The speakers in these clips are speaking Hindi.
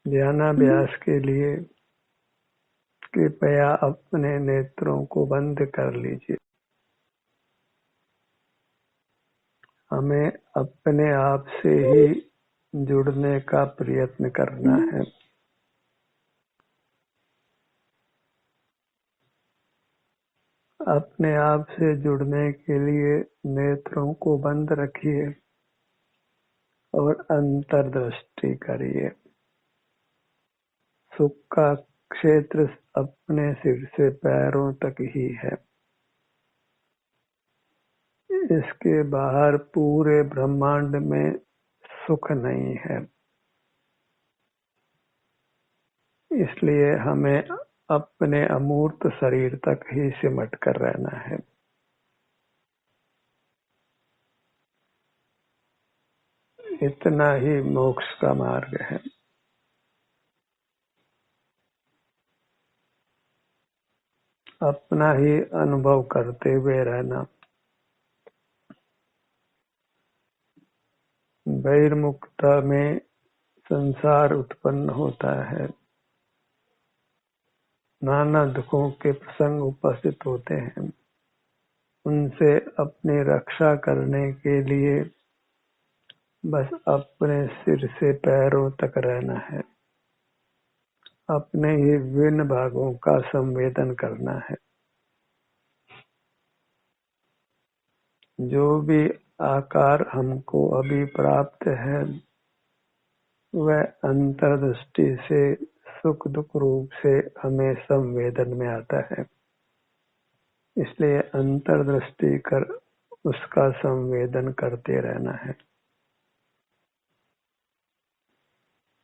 ध्यानाभ्यास के लिए कृपया अपने नेत्रों को बंद कर लीजिए। हमें अपने आप से ही जुड़ने का प्रयत्न करना है। अपने आप से जुड़ने के लिए नेत्रों को बंद रखिए और अंतर्दृष्टि करिए। सुख का क्षेत्र अपने सिर से पैरों तक ही है। इसके बाहर पूरे ब्रह्मांड में सुख नहीं है। इसलिए हमें अपने अमूर्त शरीर तक ही सिमट कर रहना है। इतना ही मोक्ष का मार्ग है। अपना ही अनुभव करते हुए रहना। बहिर्मुखता में संसार उत्पन्न होता है। नाना दुखों के प्रसंग उपस्थित होते हैं। उनसे अपनी रक्षा करने के लिए बस अपने सिर से पैरों तक रहना है। अपने ही विभिन्न भागों का संवेदन करना है। जो भी आकार हमको अभी प्राप्त है वह अंतर्दृष्टि से सुख दुख रूप से हमें संवेदन में आता है। इसलिए अंतर्दृष्टि कर उसका संवेदन करते रहना है।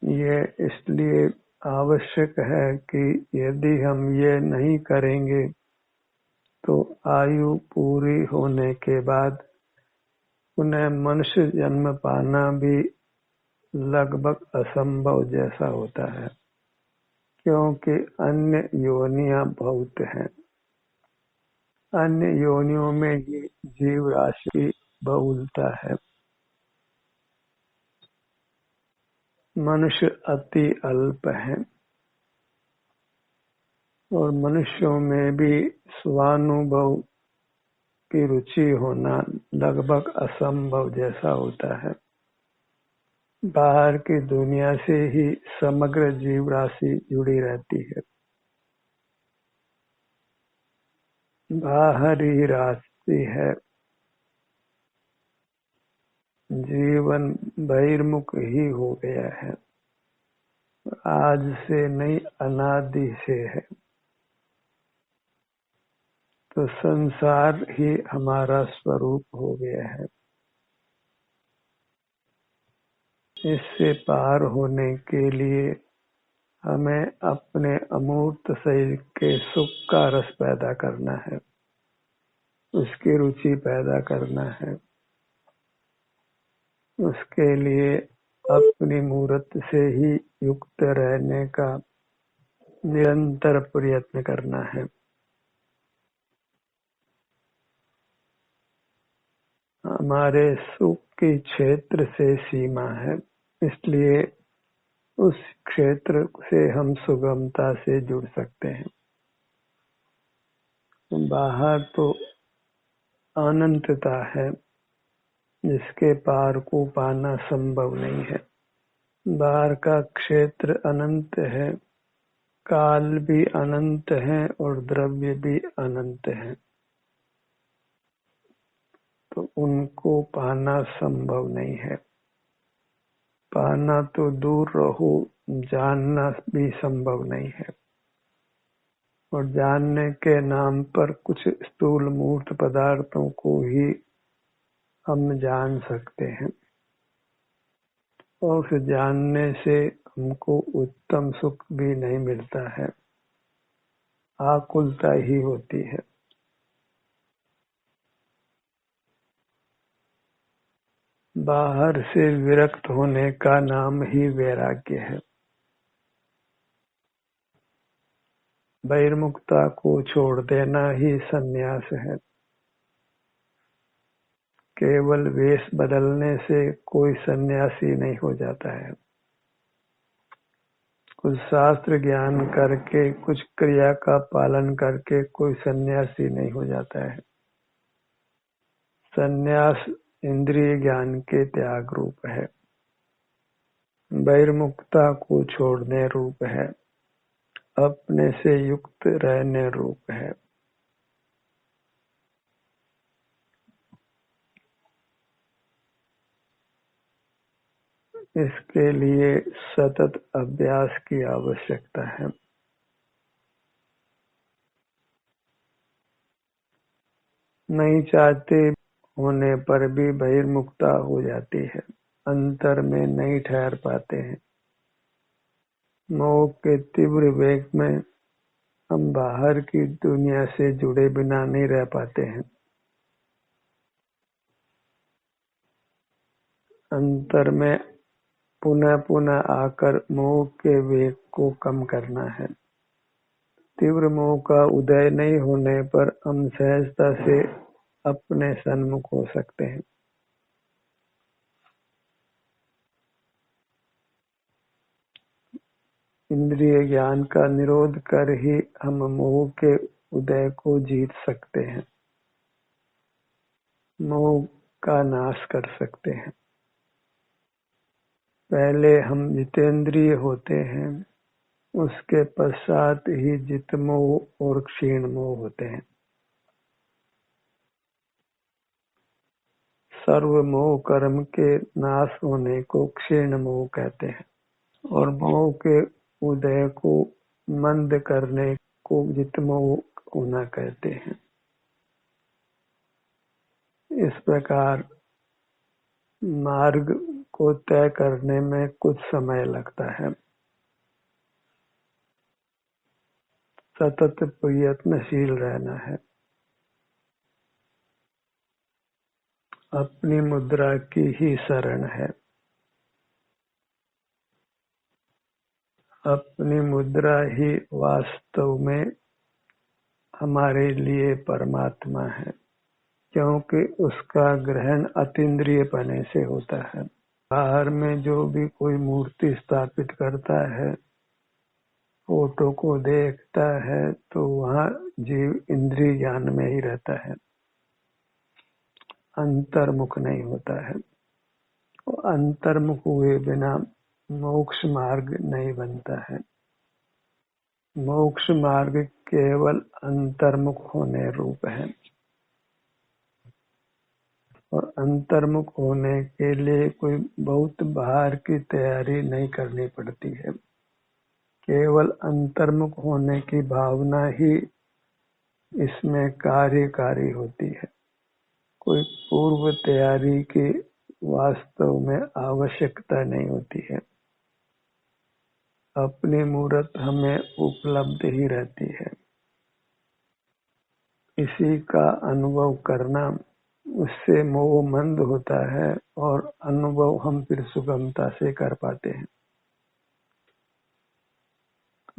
ये इसलिए आवश्यक है कि यदि हम ये नहीं करेंगे तो आयु पूरी होने के बाद उन्हें मनुष्य जन्म पाना भी लगभग असंभव जैसा होता है, क्योंकि अन्य योनियां बहुत हैं। अन्य योनियों में ये जीव राशि बहुलता है। मनुष्य अति अल्प है और मनुष्यों में भी स्वानुभव की रुचि होना लगभग असंभव जैसा होता है। बाहर की दुनिया से ही समग्र जीव राशि जुड़ी रहती है। बाहरी राशि है। जीवन बहिर्मुख ही हो गया है। आज से नहीं, अनादि से है। तो संसार ही हमारा स्वरूप हो गया है। इससे पार होने के लिए हमें अपने अमूर्त शरीर के सुख का रस पैदा करना है, उसकी रुचि पैदा करना है। उसके लिए अपनी मूर्त से ही युक्त रहने का निरंतर प्रयत्न करना है। हमारे सुख की क्षेत्र से सीमा है, इसलिए उस क्षेत्र से हम सुगमता से जुड़ सकते हैं। बाहर तो अनंतता है जिसके पार को पाना संभव नहीं है। बाहर का क्षेत्र अनंत है, काल भी अनंत है और द्रव्य भी अनंत है। तो उनको पाना संभव नहीं है। पाना तो दूर रहो, जानना भी संभव नहीं है। और जानने के नाम पर कुछ स्थूल मूर्त पदार्थों को ही हम जान सकते हैं और उस जानने से हमको उत्तम सुख भी नहीं मिलता है, आकुलता ही होती है। बाहर से विरक्त होने का नाम ही वैराग्य है। बहिर्मुखता को छोड़ देना ही संन्यास है। केवल वेश बदलने से कोई सन्यासी नहीं हो जाता है। कुछ शास्त्र ज्ञान करके, कुछ क्रिया का पालन करके कोई सन्यासी नहीं हो जाता है। सन्यास इंद्रिय ज्ञान के त्याग रूप है, बहिर्मुखता को छोड़ने रूप है, अपने से युक्त रहने रूप है। इसके लिए सतत अभ्यास की आवश्यकता है। नहीं चाहते होने पर भी बहिर्मुखता हो जाती है, अंतर में नहीं ठहर पाते हैं। मोह के तीव्र वेग में हम बाहर की दुनिया से जुड़े बिना नहीं रह पाते हैं। अंतर में पुनः पुनः आकर मोह के वेग को कम करना है। तीव्र मोह का उदय नहीं होने पर हम सहजता से अपने सन्मुख हो सकते हैं। इंद्रिय ज्ञान का निरोध कर ही हम मोह के उदय को जीत सकते हैं, मोह का नाश कर सकते हैं। पहले हम जितेंद्रिय होते हैं, उसके पश्चात ही जित मोह और क्षीण मोह होते हैं। सर्व मोह कर्म के नाश होने को क्षीण मोह कहते हैं और मोह के उदय को मंद करने को जित मोह होना कहते हैं। इस प्रकार मार्ग को तय करने में कुछ समय लगता है। सतत प्रयत्नशील रहना है। अपनी मुद्रा की ही शरण है। अपनी मुद्रा ही वास्तव में हमारे लिए परमात्मा है, क्योंकि उसका ग्रहण अतीन्द्रिय पने से होता है। बाहर में जो भी कोई मूर्ति स्थापित करता है, फोटो को देखता है, तो वहाँ जीव इंद्रिय ज्ञान में ही रहता है, अंतर्मुख नहीं होता है। अंतर्मुख हुए बिना मोक्ष मार्ग नहीं बनता है। मोक्ष मार्ग केवल अंतर्मुख होने रूप है और अंतर्मुख होने के लिए कोई बहुत बाहर की तैयारी नहीं करनी पड़ती है। केवल अंतर्मुख होने की भावना ही इसमें कार्यकारी होती है। कोई पूर्व तैयारी की वास्तव में आवश्यकता नहीं होती है। अपनी मूर्त हमें उपलब्ध ही रहती है। इसी का अनुभव करना, उससे मोह मंद होता है और अनुभव हम फिर सुगमता से कर पाते हैं।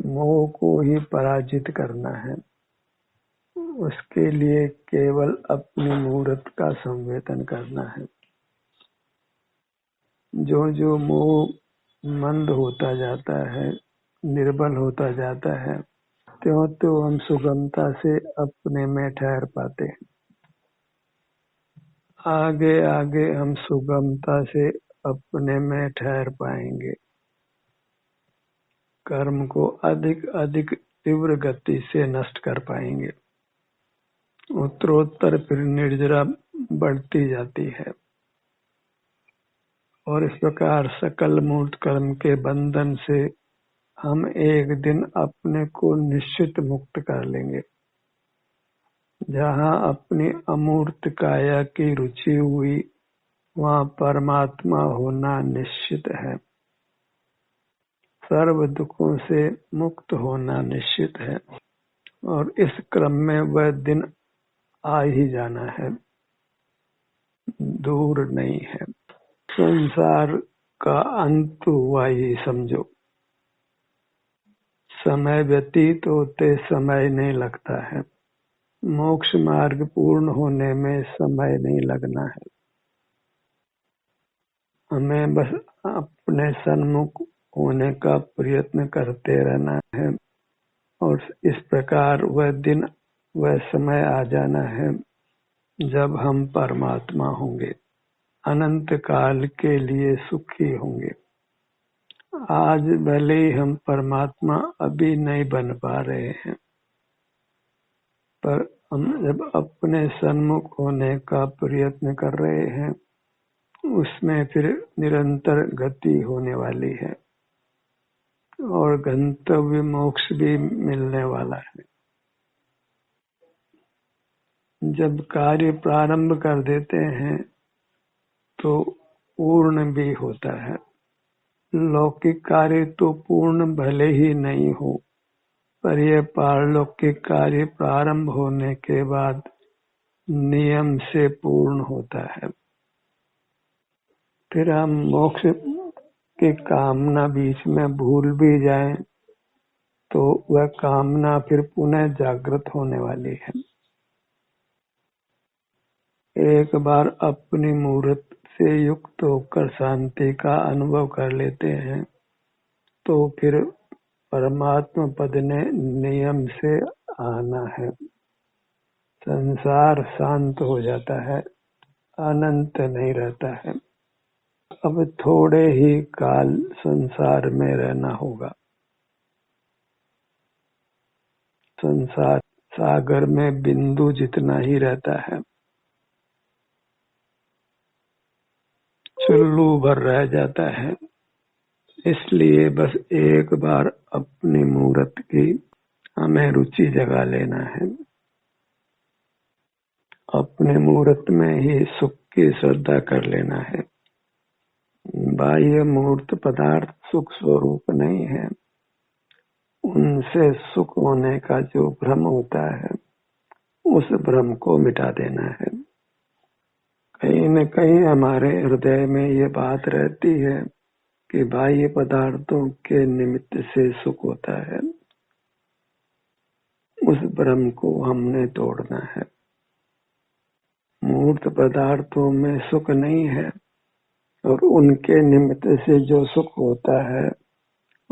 मोह को ही पराजित करना है। उसके लिए केवल अपनी मूर्त का संवेदन करना है। जो जो मोह मंद होता जाता है, निर्बल होता जाता है, त्यों तो हम सुगमता से अपने में ठहर पाते हैं। आगे आगे हम सुगमता से अपने में ठहर पाएंगे। कर्म को अधिक अधिक तीव्र गति से नष्ट कर पाएंगे। उत्तरोत्तर फिर निर्जरा बढ़ती जाती है और इस प्रकार सकल मूर्त कर्म के बंधन से हम एक दिन अपने को निश्चित मुक्त कर लेंगे। जहाँ अपनी अमूर्त काया की रुचि हुई, वहाँ परमात्मा होना निश्चित है। सर्व दुखों से मुक्त होना निश्चित है और इस क्रम में वह दिन आ ही जाना है, दूर नहीं है। संसार का अंत हुआ ही समझो। समय व्यतीत होते समय नहीं लगता है। मोक्ष मार्ग पूर्ण होने में समय नहीं लगना है। हमें बस अपने सन्मुख होने का प्रयत्न करते रहना है और इस प्रकार वह दिन वह समय आ जाना है जब हम परमात्मा होंगे, अनंत काल के लिए सुखी होंगे। आज भले ही हम परमात्मा अभी नहीं बन पा रहे हैं, पर हम जब अपने सन्मुख होने का प्रयत्न कर रहे हैं, उसमें फिर निरंतर गति होने वाली है और गंतव्य मोक्ष भी मिलने वाला है। जब कार्य प्रारंभ कर देते हैं तो पूर्ण भी होता है। लौकिक कार्य तो पूर्ण भले ही नहीं हो, पर यह पारलौकिक कार्य प्रारंभ होने के बाद नियम से पूर्ण होता है। फिर हम मोक्ष की कामना बीच में भूल भी जाएं तो वह कामना फिर पुनः जागृत होने वाली है। एक बार अपनी मूर्त से युक्त होकर शांति का अनुभव कर लेते हैं तो फिर परमात्मा पद ने नियम से आना है। संसार शांत हो जाता है, अनंत नहीं रहता है। अब थोड़े ही काल संसार में रहना होगा। संसार सागर में बिंदु जितना ही रहता है, चुल्लू भर रह जाता है। इसलिए बस एक बार अपनी मूर्त की हमें रुचि जगा लेना है। अपने मूर्त में ही सुख की श्रद्धा कर लेना है। बाह्य मूर्त पदार्थ सुख स्वरूप नहीं है। उनसे सुख होने का जो भ्रम होता है, उस भ्रम को मिटा देना है। कहीं न कहीं हमारे हृदय में ये बात रहती है कि बाह्य पदार्थों के निमित्त से सुख होता है। उस भ्रम को हमने तोड़ना है। मूर्त पदार्थों में सुख नहीं है और उनके निमित्त से जो सुख होता है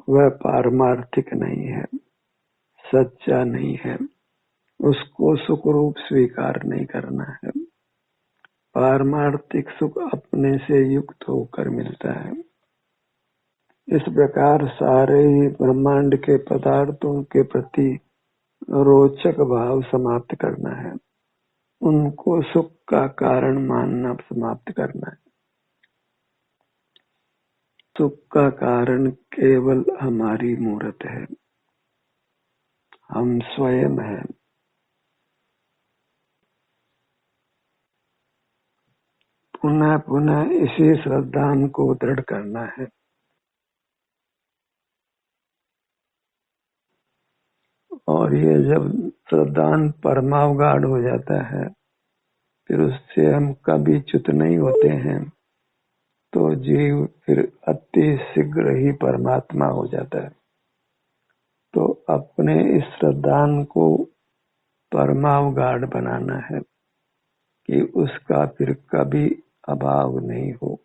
वह पारमार्थिक नहीं है, सच्चा नहीं है। उसको सुख रूप स्वीकार नहीं करना है। पारमार्थिक सुख अपने से युक्त होकर मिलता है। इस प्रकार सारे ही ब्रह्मांड के पदार्थों के प्रति रोचक भाव समाप्त करना है। उनको सुख का कारण मानना समाप्त करना है। सुख का कारण केवल हमारी मूर्त है, हम स्वयं हैं। पुनः पुनः इसी श्रद्धा को दृढ़ करना है। और ये जब श्रद्धान परमावगाढ़ हो जाता है, फिर उससे हम कभी च्युत नहीं होते हैं, तो जीव फिर अति शीघ्र ही परमात्मा हो जाता है। तो अपने इस श्रद्धान को परमावगाढ़ बनाना है कि उसका फिर कभी अभाव नहीं हो।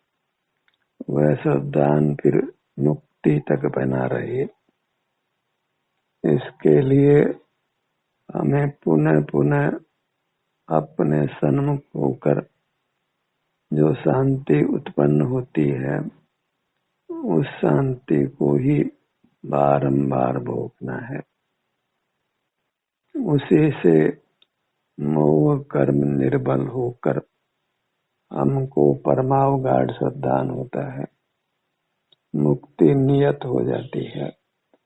वह श्रद्धान फिर मुक्ति तक बना रहे। इसके लिए हमें पुनः पुनः अपने सन्मुख होकर जो शांति उत्पन्न होती है, उस शांति को ही बारंबार भोगना है। उसी से मोह कर्म निर्बल होकर हमको परमावगाढ़ श्रद्धान होता है। मुक्ति नियत हो जाती है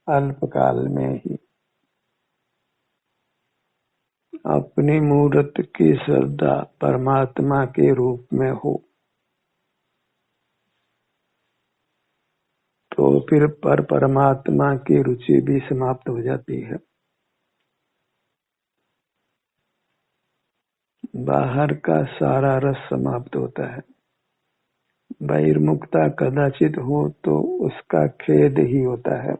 अल्पकाल में ही। अपनी मूर्त की श्रद्धा परमात्मा के रूप में हो तो फिर परमात्मा की रुचि भी समाप्त हो जाती है। बाहर का सारा रस समाप्त होता है। बहिर्मुखता कदाचित हो तो उसका खेद ही होता है।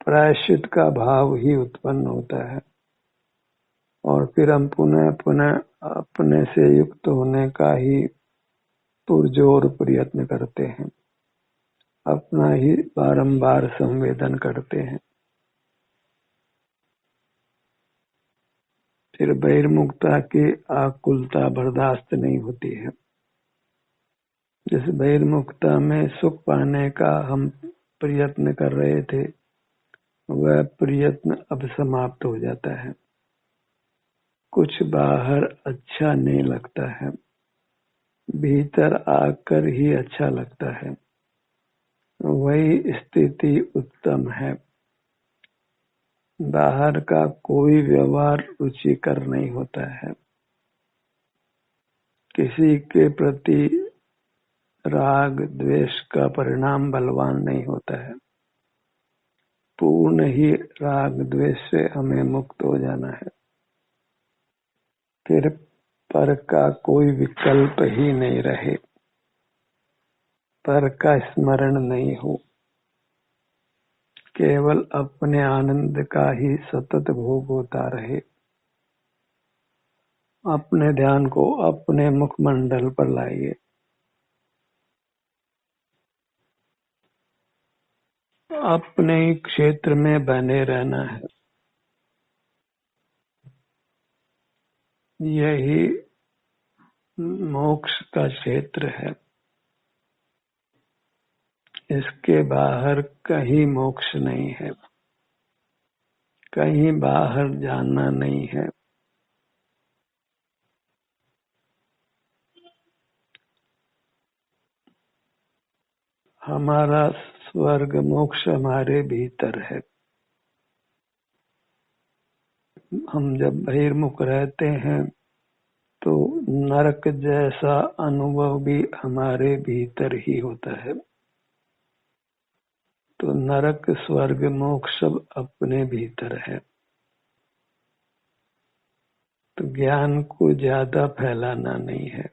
प्रायश्चित का भाव ही उत्पन्न होता है और फिर हम पुनः पुनः अपने से युक्त होने का ही पुरजोर प्रयत्न करते हैं। अपना ही बारंबार संवेदन करते हैं। फिर बहिर्मुखता की आकुलता बर्दाश्त नहीं होती है। जिस बहिर्मुखता में सुख पाने का हम प्रयत्न कर रहे थे, वह प्रयत्न अब समाप्त हो जाता है। कुछ बाहर अच्छा नहीं लगता है, भीतर आकर ही अच्छा लगता है। वही स्थिति उत्तम है। बाहर का कोई व्यवहार रुचिकर नहीं होता है। किसी के प्रति राग द्वेष का परिणाम बलवान नहीं होता है। पूर्ण ही राग द्वेष से हमें मुक्त हो जाना है। फिर पर का कोई विकल्प ही नहीं रहे, पर का स्मरण नहीं हो, केवल अपने आनंद का ही सतत भोग होता रहे। अपने ध्यान को अपने मुखमंडल पर लाइए। अपने क्षेत्र में बने रहना है। यही मोक्ष का क्षेत्र है। इसके बाहर कहीं मोक्ष नहीं है, कहीं बाहर जाना नहीं है। हमारा स्वर्ग मोक्ष हमारे भीतर है। हम जब बहिर्मुख रहते हैं तो नरक जैसा अनुभव भी हमारे भीतर ही होता है। तो नरक स्वर्ग मोक्ष सब अपने भीतर है। तो ज्ञान को ज्यादा फैलाना नहीं है।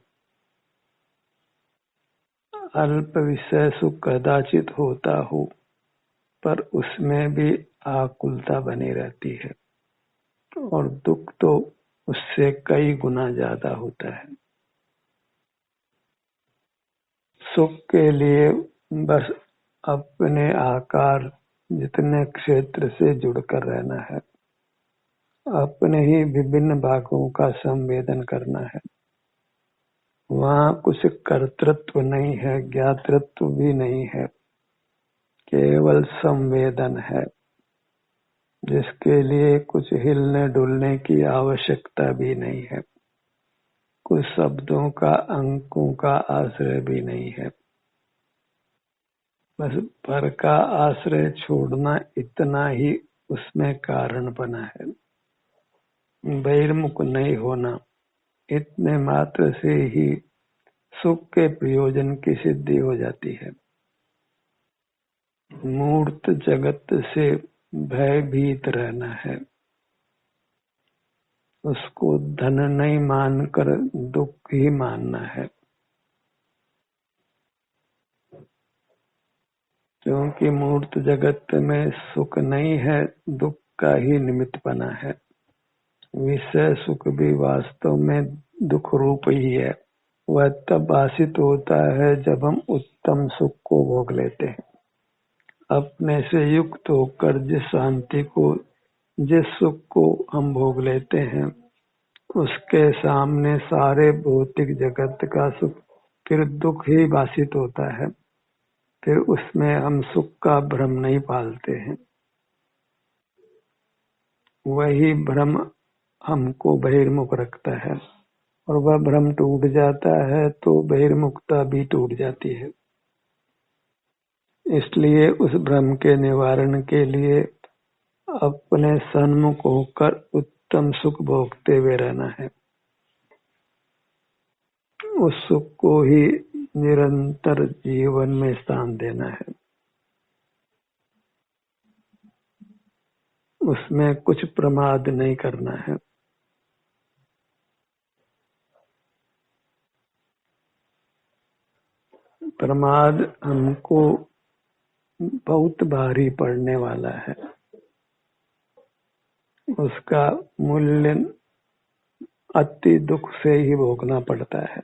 अल्प विषय सुख कदाचित होता हो, पर उसमें भी आकुलता बनी रहती है और दुख तो उससे कई गुना ज्यादा होता है। सुख के लिए बस अपने आकार जितने क्षेत्र से जुड़कर रहना है। अपने ही विभिन्न भागों का संवेदन करना है। वहाँ कुछ कर्तृत्व नहीं है, ज्ञातृत्व भी नहीं है, केवल संवेदन है, जिसके लिए कुछ हिलने डुलने की आवश्यकता भी नहीं है। कुछ शब्दों का अंकों का आश्रय भी नहीं है। बस पर का आश्रय छोड़ना, इतना ही उसमें कारण बना है। बहिर्मुख नहीं होना, इतने मात्र से ही सुख के प्रयोजन की सिद्धि हो जाती है। मूर्त जगत से भयभीत रहना है। उसको धन नहीं मानकर दुख ही मानना है, क्योंकि मूर्त जगत में सुख नहीं है, दुख का ही निमित्त बना है। विषय सुख भी वास्तव में दुख रूप ही है। वह तब भाषित होता है जब हम उत्तम सुख को भोग लेते हैं। अपने से युक्त होकर जिस शांति को, जिस सुख को हम भोग लेते हैं, उसके सामने सारे भौतिक जगत का सुख फिर दुख ही भाषित होता है। फिर उसमें हम सुख का भ्रम नहीं पालते हैं। वही भ्रम हमको बहिर्मुख रखता है, और वह भ्रम टूट जाता है तो बहिर्मुखता भी टूट जाती है। इसलिए उस भ्रम के निवारण के लिए अपने सन्मुख होकर उत्तम सुख भोगते हुए रहना है। उस सुख को ही निरंतर जीवन में स्थान देना है। उसमें कुछ प्रमाद नहीं करना है। प्रमाद हमको बहुत भारी पड़ने वाला है। उसका मूल्य अति दुख से ही भोगना पड़ता है।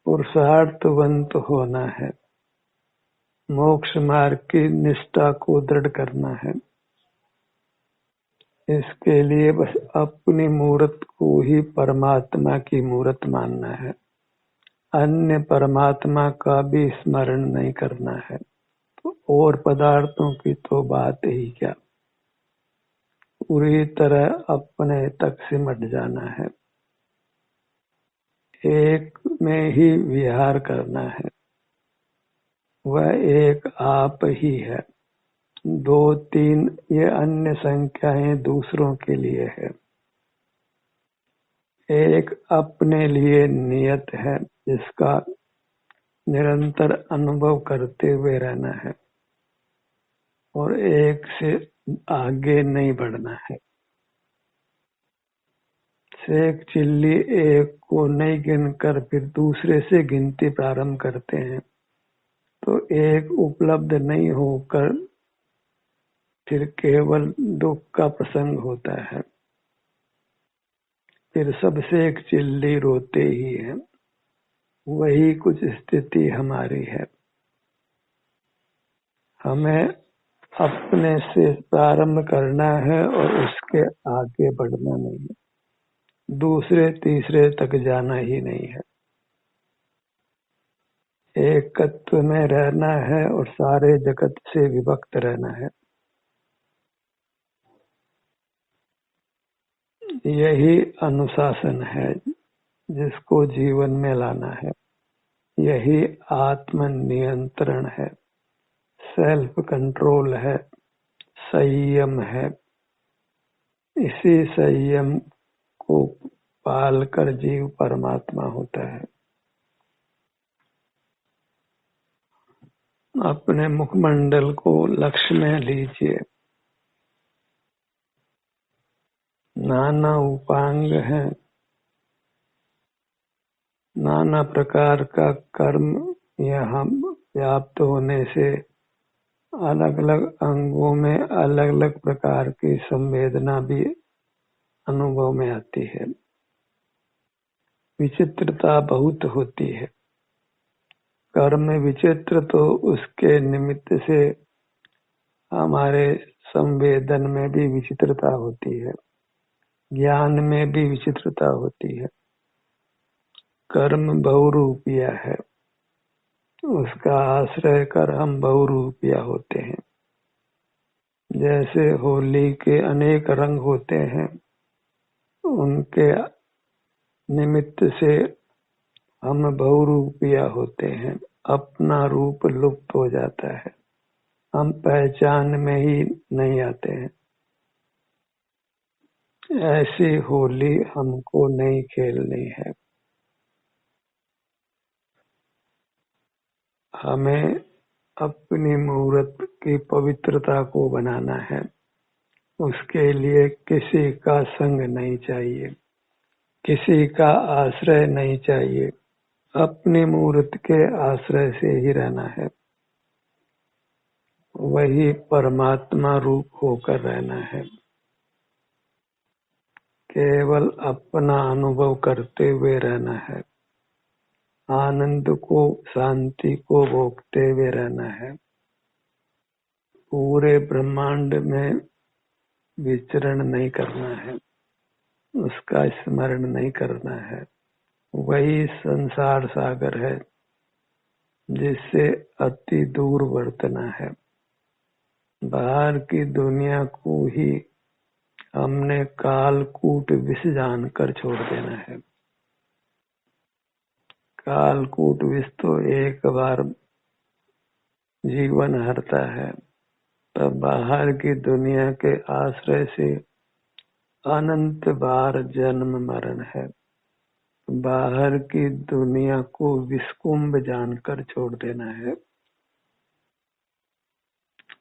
पुरुषार्थवंत होना है, मोक्ष मार्ग की निष्ठा को दृढ़ करना है। इसके लिए बस अपनी मूर्त को ही परमात्मा की मूर्त मानना है, अन्य परमात्मा का भी स्मरण नहीं करना है। तो और पदार्थों की तो बात ही क्या, पूरी तरह अपने तक सिमट जाना है, एक में ही विहार करना है। वह एक आप ही है, 2 3 ये अन्य संख्याएं दूसरों के लिए है। एक अपने लिए नियत है, जिसका निरंतर अनुभव करते हुए रहना है, और एक से आगे नहीं बढ़ना है। एक चिल्ली एक को नहीं गिनकर फिर दूसरे से गिनती प्रारंभ करते हैं, तो एक उपलब्ध नहीं होकर फिर केवल दुख का प्रसंग होता है। फिर सबसे एक चिल्ली रोते ही है। वही कुछ स्थिति हमारी है। हमें अपने से प्रारंभ करना है और उसके आगे बढ़ना नहीं है, दूसरे तीसरे तक जाना ही नहीं है। एकत्व में रहना है और सारे जगत से विभक्त रहना है। यही अनुशासन है जिसको जीवन में लाना है। यही आत्म नियंत्रण है, सेल्फ कंट्रोल है, संयम है। इसी संयम को पालकर जीव परमात्मा होता है। अपने मुखमंडल को लक्ष्य में लीजिए। नाना उपांग हैं, नाना प्रकार का कर्म यहाँ व्याप्त होने से अलग अलग अंगों में अलग अलग प्रकार की संवेदना भी अनुभव में आती है। विचित्रता बहुत होती है। कर्म विचित्र तो उसके निमित्त से हमारे संवेदन में भी विचित्रता होती है, ज्ञान में भी विचित्रता होती है। कर्म बहुरूपिया है, उसका आश्रय कर हम बहुरूपिया होते हैं। जैसे होली के अनेक रंग होते हैं, उनके निमित्त से हम बहुरूपिया होते हैं, अपना रूप लुप्त हो जाता है, हम पहचान में ही नहीं आते हैं। ऐसी होली हमको नहीं खेलनी है। हमें अपनी मूर्त की पवित्रता को बनाना है। उसके लिए किसी का संग नहीं चाहिए, किसी का आश्रय नहीं चाहिए, अपनी मूर्त के आश्रय से ही रहना है। वही परमात्मा रूप होकर रहना है। केवल अपना अनुभव करते हुए रहना है, आनंद को शांति को भोगते हुए रहना है। पूरे ब्रह्मांड में विचरण नहीं करना है, उसका स्मरण नहीं करना है। वही संसार सागर है जिससे अति दूर वर्तना है। बाहर की दुनिया को ही हमने कालकूट विष जानकर छोड़ देना है। कालकूट विष तो एक बार जीवन हरता है, तब बाहर की दुनिया के आश्रय से अनंत बार जन्म मरण है। बाहर की दुनिया को विषकुंभ जानकर छोड़ देना है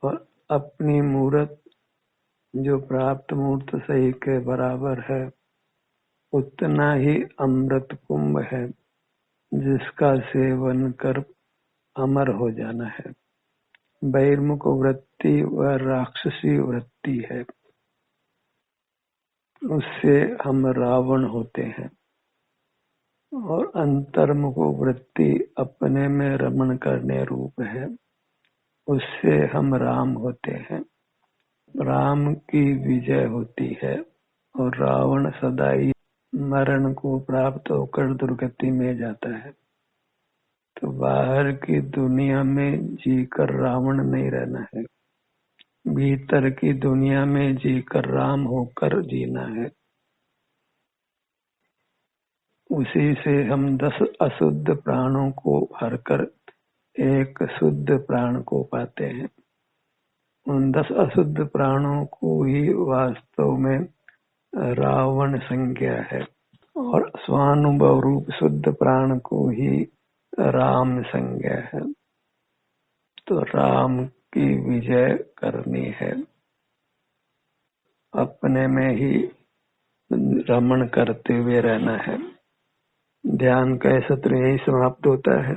और अपनी मूर्त जो प्राप्त मूर्त सही के बराबर है, उतना ही अमृत कुंभ है जिसका सेवन कर अमर हो जाना है। बहिर्मुख वृत्ति व राक्षसी वृत्ति है, उससे हम रावण होते हैं। और अंतर्मुख वृत्ति अपने में रमण करने रूप है, उससे हम राम होते हैं। राम की विजय होती है और रावण सदा ही मरण को प्राप्त होकर दुर्गति में जाता है। तो बाहर की दुनिया में जीकर रावण नहीं रहना है, भीतर की दुनिया में जीकर राम होकर जीना है। उसी से हम 10 अशुद्ध प्राणों को हरकर एक शुद्ध प्राण को पाते हैं। उन 10 अशुद्ध प्राणों को ही वास्तव में रावण संज्ञा है और स्वानुभव रूप शुद्ध प्राण को ही राम संज्ञा है। तो राम की विजय करनी है, अपने में ही रमण करते हुए रहना है। ध्यान का सत्र यही समाप्त होता है।